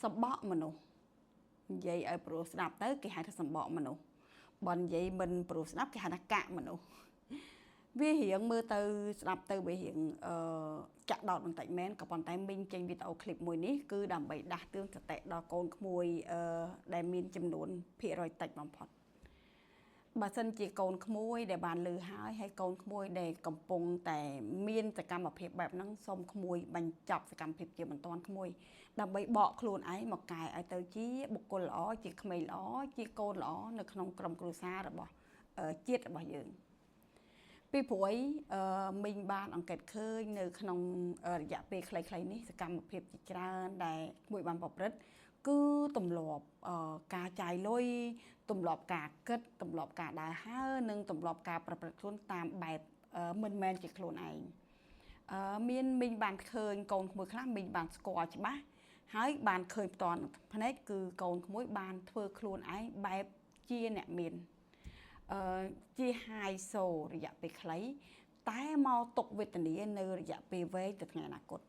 សម្បកមនុស្សនិយាយឲ្យព្រោះស្ដាប់ទៅគេហៅថាសម្បកមនុស្សបើនិយាយមិនព្រោះស្ដាប់គេហៅថាកាកមនុស្សវារៀងមើលទៅស្ដាប់ទៅវារៀងចាក់ដោតបន្តិចមែនក៏ប៉ុន្តែមីងចេញវីដេអូឃ្លីបមួយនេះគឺដើម្បីដាស់តឿនសតិដល់កូនក្មួយដែលមានចំនួនភាគរយតិចបំផុតបើសិនជាកូនក្មួយដែលបានលឺហើយកូនក្មួយដែលកំពុងតែមានសកម្មភាពបែបហ្នឹងសូមក្មួយបញ្ចប់សកម្មភាពជាបន្តក្មួយដើម្បីបកខ្លួនឯងមកកែឲ្យទៅជាបុគ្គលល្អជាក្មេងល្អជាកូនល្អនៅក្នុងក្រុមគ្រួសាររបស់ជាតិរបស់យើងពីព្រោះមីងបានអង្កេតឃើញនៅក្នុងរយៈពេលខ្លីៗនេះសកម្មភាពជាច្រើនដែលក្មួយបានប្រព្រឹត្តគឺទម្លាប់ការចាយលុយទម្លាប់ការគិតទម្លាប់ការដើរហើរនិងទម្លាប់ការប្រព្រឹត្តខ្លួនតាមបែបមិនមែនជាខ្លួនឯងមានមីងបានឃើញកូនក្មួយខ្លះមីងបានស្គាល់ច្បាស់ហើយបានឃើញផ្ទាល់ភ្នែកគឺកូនក្មួយបានធ្វើខ្លួនឯងបែបជាអ្នកមានជាហាយសូរយៈពេលខ្លីតែមកຕົកវេទនានៅរយៈពេលវែងទៅថ្ងៃអនាគត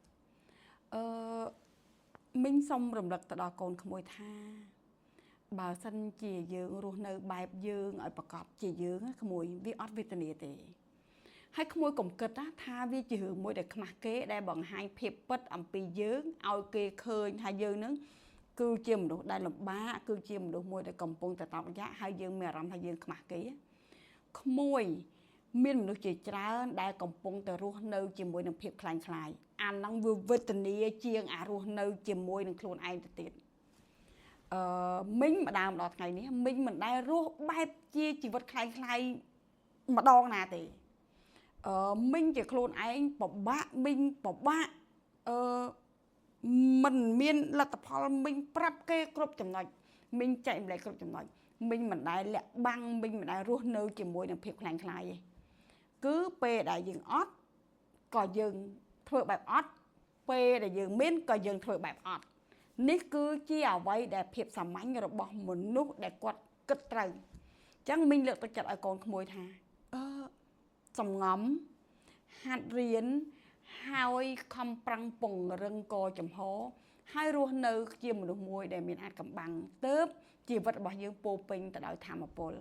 មីងសូមរំលឹកទៅដល់កូនក្មួយថាបើសិនជាយើងរស់នៅបែបយើងឲ្យប្រកបជាយើងក្មួយវាអត់វេទនាទេហើយក្មួយកុំគិតថាវាជារឿងមួយដែលខ្មាស់គេដែលបង្ហាញភាពពិតអំពីយើងឲ្យគេឃើញថាយើងនឹងគឺជាមនុស្សដែលលំបាកគឺជាមនុស្សមួយដែលកំពុងតែតបរយៈហើយយើងមានអារម្មណ៍ថាយើងខ្មាស់គេក្មួយមានមនុស្សជាច្រើនដែលកំពុងតែរស់នៅជាមួយនឹងភាពខ្លាញ់ខ្លាយអាហ្នឹងវាវេទនាជាងអារស់នៅជាមួយនឹងខ្លួនឯងទៅទៀតមីងម្ដងដល់ថ្ងៃនេះមីងមិនដែលរស់បែបជាជីវិតខ្លាញ់ខ្លាយម្ដងណាទេមីងជាខ្លួនឯងពិបាកមីងពិបាកមិនមានលទ្ធផលមីងប្រាប់គេគ្រប់ចំណុចមីងចែកម្លែកគ្រប់ចំណុចមីងមិនដែលលាក់បាំងមីងមិនដែលរស់នៅជាមួយនឹងភាពខ្លាំងខ្លាយទេគឺពេលដែលយើងអត់ក៏យើងធ្វើបែបអត់ពេលដែលយើងមានក៏យើងធ្វើបែបអត់នេះគឺជាអ្វីដែលភាពសាមញ្ញរបស់មនុស្សដែលគាត់គិតត្រូវអញ្ចឹងមីងលើកទឹកចិត្តឲ្យកូនក្មួយថាសំងំហាត់រៀនហើយខំប្រឹងពង្រឹងកចំហហើយរស់នៅជាមនុស្សមួយដែលមានអាចកំបាំងទៅជីវិតរបស់យើងពោពេញទៅដោយធម៌ពល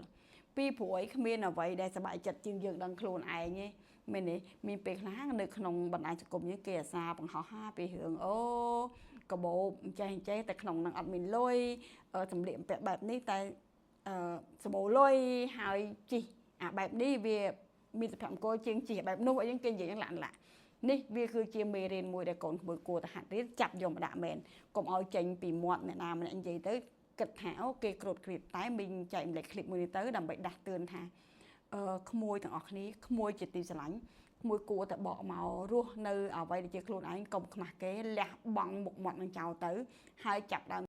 ពីព្រោះគ្មានអ្វីដែលសប្បាយចិត្តជាងយើងដឹងខ្លួនឯងទេមែនទេមានពេលខ្លះនៅក្នុងបណ្ដាញសង្គមយើងគេអាសាបង្ហោះពីរឿងកបោបចេះតែក្នុងនឹងអត់មានលុយសម្លៀកបំពាក់បែបនេះតែសម្បូរលុយហើយជីអាបែបនេះវាមានសុភមង្គលជាងជីបែបនោះអីចឹងគេនិយាយយ៉ាងឡាក់នេះវាគឺជាមេរៀនមួយដែលកូនក្មួយគួរតែហាត់រៀនចាប់យកមកដាក់មែនកុំឲ្យចេញពីមាត់អ្នកណាម្នាក់និយាយទៅគិតថាគេក្រោតគ្រៀតតែមីងចែកម្លែកឃ្លីបមួយនេះទៅដើម្បីដាស់តឿនថាក្មួយទាំងអស់គ្នាក្មួយជាទីស្រឡាញ់ក្មួយគួរតែបកមករស់នៅអ្វីដែលជាខ្លួនឯងកុំខ្មាស់គេលះបង់មុខមាត់នឹងចោលទៅហើយចាប់ដើម